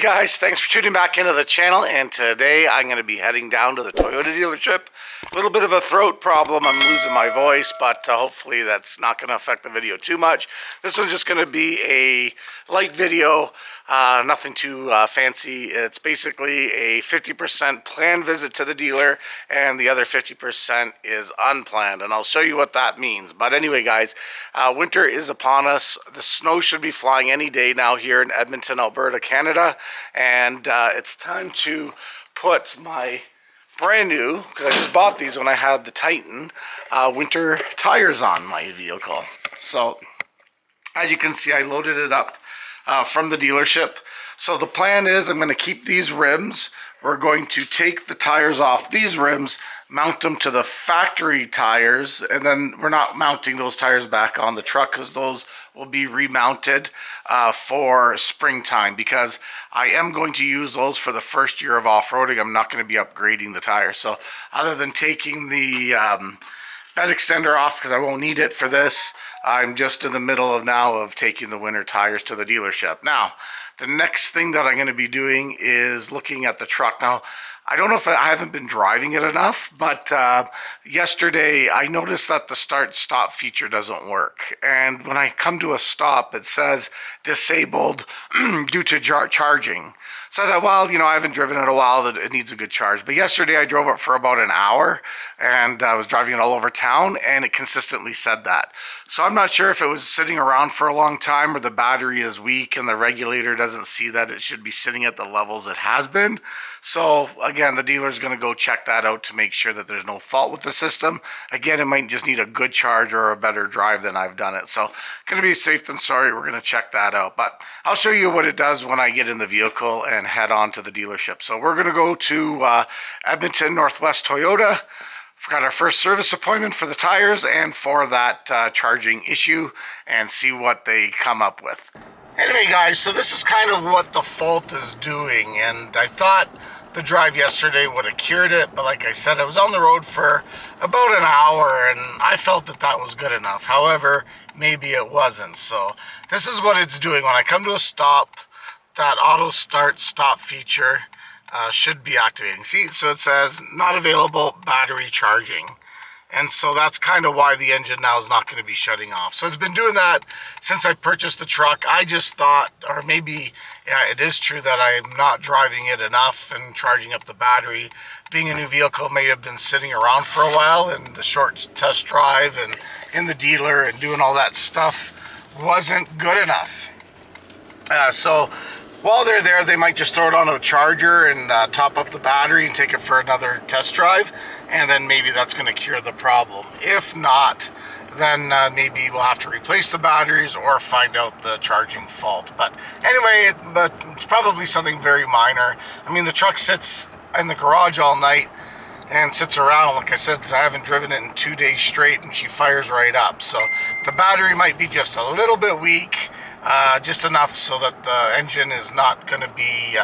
guys, thanks for tuning back into the channel, and today I'm going to be heading down to the Toyota dealership. A little bit of a throat problem, I'm losing my voice, but hopefully that's not going to affect the video too much. This one's just going to be a light video, nothing too fancy. It's basically a 50% planned visit to the dealer, and the other 50% is unplanned, and I'll show you what that means. But anyway guys, winter is upon us. The snow should be flying any day now here in Edmonton, Alberta, Canada, and it's time to put my brand new, because I just bought these when I had the Titan, winter tires on my vehicle. So as you can see, I loaded it up from the dealership. So the plan is I'm going to keep these rims. We're going to take the tires off these rims, mount them to the factory tires, and then we're not mounting those tires back on the truck because those will be remounted for springtime, because I am going to use those for the first year of off-roading. I'm not going to be upgrading the tires. So other than taking the bed extender off because I won't need it for this, I'm just in the middle of taking the winter tires to the dealership. Now, the next thing that I'm going to be doing is looking at the truck. Now, I don't know if I haven't been driving it enough, but yesterday I noticed that the start-stop feature doesn't work. And when I come to a stop, it says disabled due to charging. So I thought, well, you know, I haven't driven it in a while, that it needs a good charge. But yesterday I drove it for about an hour, and I was driving it all over town, and it consistently said that. So I'm not sure if it was sitting around for a long time or the battery is weak and the regulator doesn't see that it should be sitting at the levels it has been. So again, the dealer's going to go check that out to make sure that there's no fault with the system. Again, it might just need a good charge or a better drive than I've done it. So going to be safe than sorry. We're going to check that out. But I'll show you what it does when I get in the vehicle and head on to the dealership. So we're going to go to Edmonton Northwest Toyota. We've got our first service appointment for the tires and for that charging issue, and see what they come up with. Anyway guys, so this is kind of what the fault is doing, and I thought the drive yesterday would have cured it, but like I said, I was on the road for about an hour and I felt that that was good enough. However, maybe it wasn't. So this is what it's doing. When I come to a stop, that auto start stop feature should be activating. See, so it says not available battery charging. And so that's kind of why the engine now is not going to be shutting off. So it's been doing that since I purchased the truck. I just thought, or maybe, yeah, it is true that I'm not driving it enough and charging up the battery. Being a new vehicle, may have been sitting around for a while, and the short test drive and in the dealer and doing all that stuff wasn't good enough. So while they're there, they might just throw it on a charger and top up the battery and take it for another test drive, and then maybe that's going to cure the problem. If not, then maybe we'll have to replace the batteries or find out the charging fault. But anyway, it's probably something very minor. I mean, the truck sits in the garage all night and sits around. Like I said, I haven't driven it in 2 days straight, and she fires right up. So the battery might be just a little bit weak, just enough so that the engine is not going to be,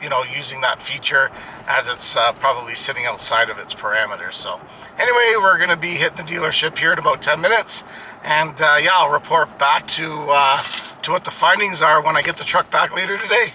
you know, using that feature, as it's probably sitting outside of its parameters. So anyway, we're going to be hitting the dealership here in about 10 minutes, and yeah, I'll report back to what the findings are when I get the truck back later today.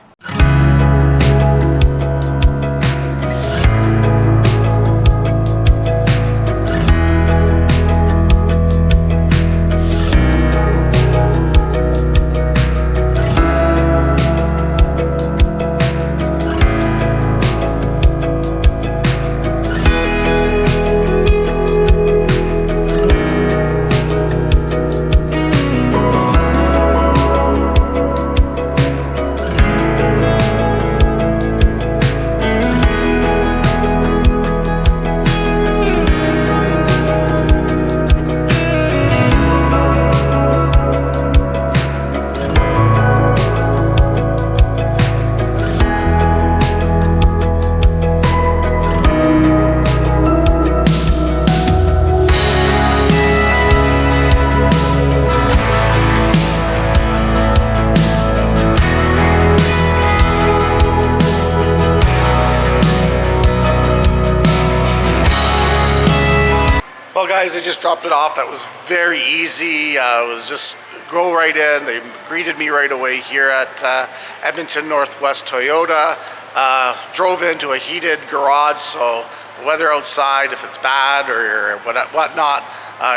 Well, guys, I just dropped it off. That was very easy. It was just go right in. They greeted me right away here at Edmonton Northwest Toyota. Drove into a heated garage, so the weather outside, if it's bad or whatnot,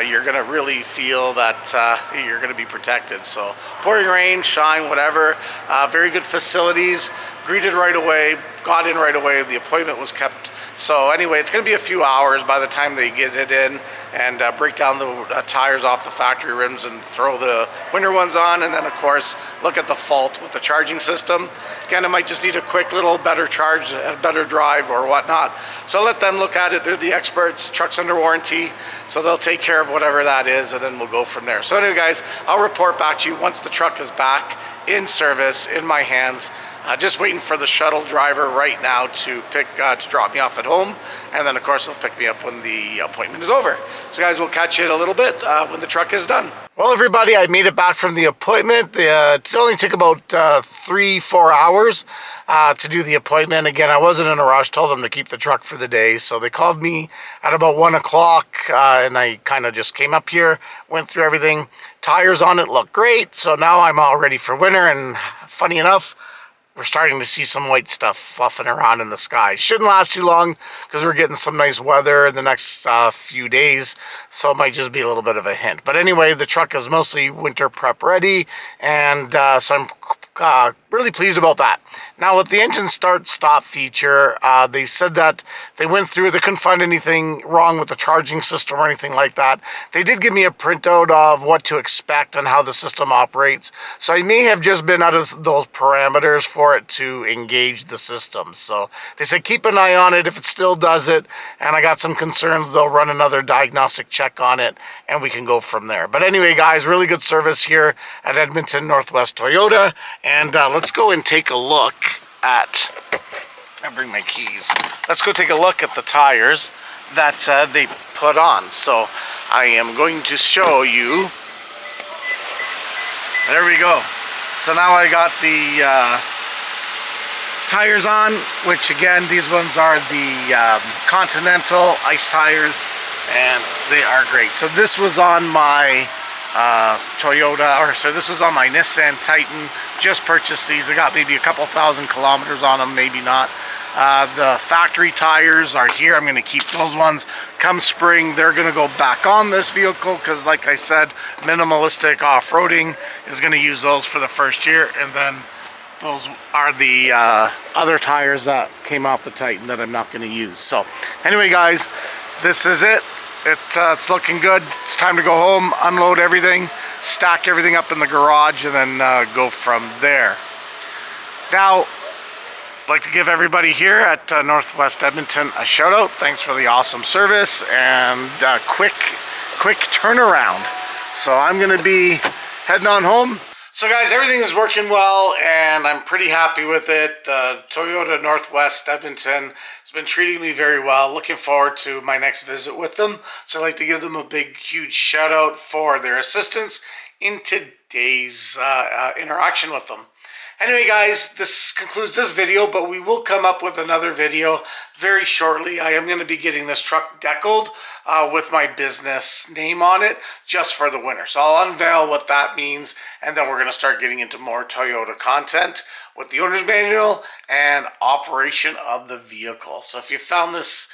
you're going to really feel that you're going to be protected. So pouring rain, shine, whatever, very good facilities. Greeted right away, got in right away. The appointment was kept. So anyway, it's going to be a few hours by the time they get it in and break down the tires off the factory rims and throw the winter ones on. And then, of course, look at the fault with the charging system. Again, it might just need a quick little better charge, a better drive or whatnot. So let them look at it. They're the experts. Truck's under warranty, so they'll take care of whatever that is, and then we'll go from there. So anyway, guys, I'll report back to you once the truck is back in service, in my hands. Just waiting for the shuttle driver right now to drop me off at home, and then of course he'll pick me up when the appointment is over. So guys, we'll catch you in a little bit when the truck is done. Well, everybody, I made it back from the appointment. It only took about 3-4 hours to do the appointment. Again, I wasn't in a rush, told them to keep the truck for the day. So they called me at about 1 o'clock and I kind of just came up here, went through everything. Tires on it look great. So now I'm all ready for winter, and funny enough, we're starting to see some white stuff fluffing around in the sky. Shouldn't last too long because we're getting some nice weather in the next few days, so it might just be a little bit of a hint. But anyway, the truck is mostly winter prep ready, and so I'm really pleased about that. Now with the engine start-stop feature, they said that they went through, they couldn't find anything wrong with the charging system or anything like that. They did give me a printout of what to expect and how the system operates. So I may have just been out of those parameters for it to engage the system. So they said keep an eye on it. If it still does it, and I got some concerns, they'll run another diagnostic check on it and we can go from there. But anyway, guys, really good service here at Edmonton Northwest Toyota. And let's go and take a look at, I bring my keys. Let's go take a look at the tires that they put on. So I am going to show you. There we go. So now I got the tires on, which again, these ones are the Continental ice tires, and they are great. So this was on my this was on my Nissan Titan. Just purchased these. I got maybe a couple thousand kilometers on them, maybe not. The factory tires are here. I'm going to keep those ones. Come spring, they're going to go back on this vehicle because, like I said, minimalistic off-roading is going to use those for the first year, and then those are the other tires that came off the Titan that I'm not going to use. So anyway, guys, this is it. It's looking good. It's time to go home, unload everything, stack everything up in the garage, and then go from there. Now, I'd like to give everybody here at Northwest Edmonton a shout out. Thanks for the awesome service and quick turnaround. So I'm going to be heading on home. So guys, everything is working well and I'm pretty happy with it. Toyota Northwest Edmonton has been treating me very well. Looking forward to my next visit with them. So I'd like to give them a big, huge shout out for their assistance in today's interaction with them. Anyway, guys, this concludes this video, but we will come up with another video very shortly. I am going to be getting this truck deckled with my business name on it just for the winter. So I'll unveil what that means, and then we're going to start getting into more Toyota content with the owner's manual and operation of the vehicle. So if you found this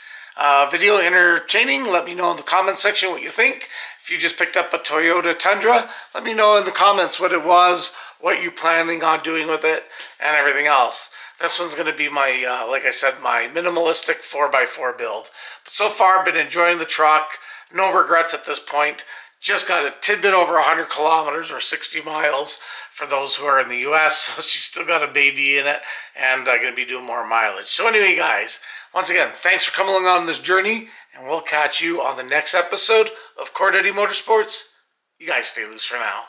video entertaining, let me know in the comment section what you think. If you just picked up a Toyota Tundra, let me know in the comments what it was, what you're planning on doing with it, and everything else. This one's going to be my, like I said, my minimalistic 4x4 build. But so far, I've been enjoying the truck. No regrets at this point. Just got a tidbit over 100 kilometers or 60 miles for those who are in the U.S. So she's still got a baby in it, and I'm going to be doing more mileage. So anyway, guys, once again, thanks for coming along on this journey, and we'll catch you on the next episode of Cordetti Motorsports. You guys stay loose for now.